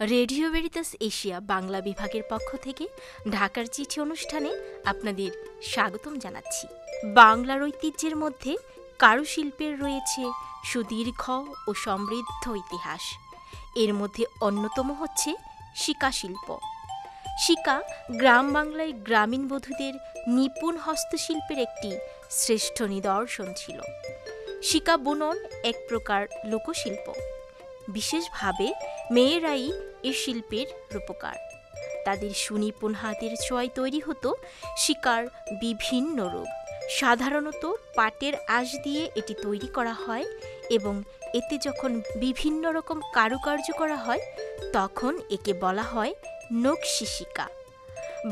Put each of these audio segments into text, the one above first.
Radio Veritas Asia Bangla বিভাগের পক্ষ থেকে ঢাকার চিঠি অনুষ্ঠানে আপনাদের স্বাগতম জানাচ্ছি। বাংলার ঐতিহ্যের মধ্যে কারুশিল্পের রয়েছে সুদীর্ঘ ও সমৃদ্ধ ইতিহাস। এর মধ্যে অন্যতম হচ্ছে শিকা শিল্প। শিকা গ্রাম বাংলায় গ্রামীণ বধূদের নিপুণ হস্তশিল্পের একটি শ্রেষ্ঠ নিদর্শন ছিল। শিকা বুনন এক প্রকার লোকশিল্প। বিশেষভাবে মেয়েরাই এ শিল্পের রূপকার। তাদের সুনিপুণ হাতের ছোঁয়ায় তৈরি হতো শিকার বিভিন্ন রূপ। সাধারণত পাটের আঁশ দিয়ে এটি তৈরি করা হয় এবং এতে যখন বিভিন্ন রকম কারুকার্য করা হয় তখন একে বলা হয় নকশি শিকা।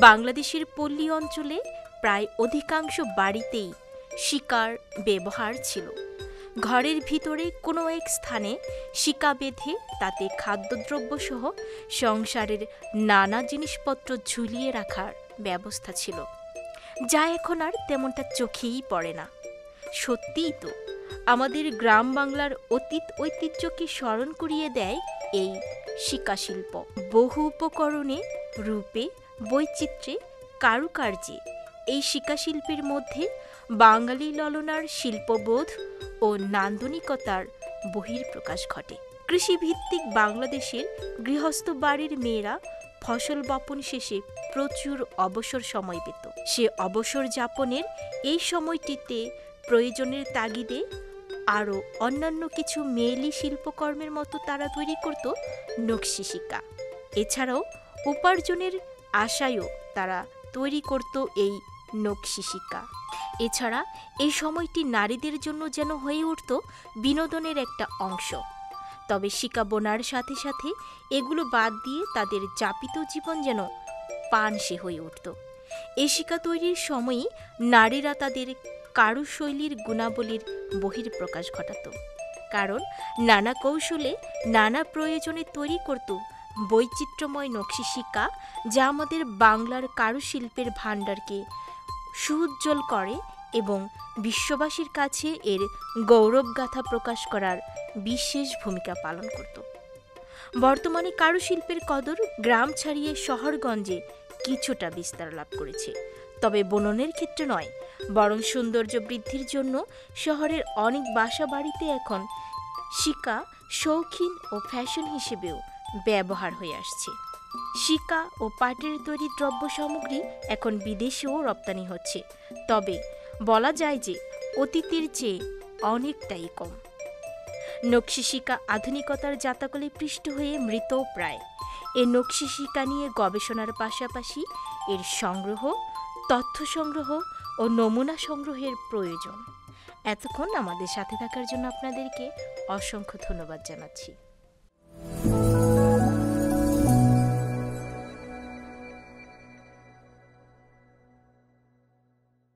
বাংলাদেশের পল্লী অঞ্চলে প্রায় অধিকাংশ বাড়িতেই শিকার ব্যবহার ছিল। ঘরের ভিতরে কোনো এক স্থানে শিকা বেঁধে তাতে খাদ্যদ্রব্য সহ সংসারের নানা জিনিসপত্র ঝুলিয়ে রাখার ব্যবস্থা ছিল, যা এখন আর তেমনটা চোখেই পড়ে না। সত্যিই তো, আমাদের গ্রাম বাংলার অতীত ঐতিহ্যকে স্মরণ করিয়ে দেয় এই শিকা শিল্প। বহু উপকরণে, রূপে, বৈচিত্র্যে, কারুকার্যে এই শিকা শিল্পের মধ্যে বাঙালি ললনার শিল্পবোধ ও নান্দনিকতার বহিঃপ্রকাশ ঘটে। কৃষিভিত্তিক বাংলাদেশের গৃহস্থ বাড়ির মেয়েরা ফসল বপন শেষে প্রচুর অবসর সময় পেত। সে অবসর যাপনের এই সময়টিতে প্রয়োজনের তাগিদে আরও অন্যান্য কিছু মেয়েলি শিল্পকর্মের মতো তারা তৈরি করত নকশি শিকা। এছাড়াও উপার্জনের আশায়ও তারা তৈরি করত এই নকশি শিকা। এছাড়া এই সময়টি নারীদের জন্য যেন হয়ে উঠত বিনোদনের একটা অংশ। তবে শিকা বোনার সাথে সাথে এগুলো বাদ দিয়ে তাদের যাপিত জীবন যেন পানসে হয়ে উঠত। এই শিকা তৈরির সময়ই নারীরা তাদের কারুশৈলীর গুণাবলীর বহিঃপ্রকাশ ঘটাত। কারণ নানা কৌশলে, নানা প্রয়োজনে তৈরি করত বৈচিত্র্যময় নকশি শিকা, যা আমাদের বাংলার কারুশিল্পের ভাণ্ডারকে সুউজ্জ্বল করে এবং বিশ্ববাসীর কাছে এর গৌরবগাথা প্রকাশ করার বিশেষ ভূমিকা পালন করত। বর্তমানে কারুশিল্পের কদর গ্রাম ছাড়িয়ে শহরগঞ্জে কিছুটা বিস্তার লাভ করেছে, তবে বুননের ক্ষেত্রে নয়, বরং সৌন্দর্য বৃদ্ধির জন্য শহরের অনেক বাসা বাড়িতে এখন শিকা শৌখিন ও ফ্যাশন হিসেবেও ব্যবহার হয়ে আসছে। শিকা ও পাটের তৈরি দ্রব্য সামগ্রী এখন বিদেশেও রপ্তানি হচ্ছে, তবে বলা যায় যে অতীতের চেয়ে অনেকটাই কম। নকশি শিকা আধুনিকতার জাতাকলে পৃষ্ঠ হয়ে মৃত প্রায়। এ নকশি শিকা নিয়ে গবেষণার পাশাপাশি এর সংগ্রহ, তথ্য সংগ্রহ ও নমুনা সংগ্রহের প্রয়োজন। এতক্ষণ আমাদের সাথে থাকার জন্য আপনাদেরকে অসংখ্য ধন্যবাদ জানাচ্ছি।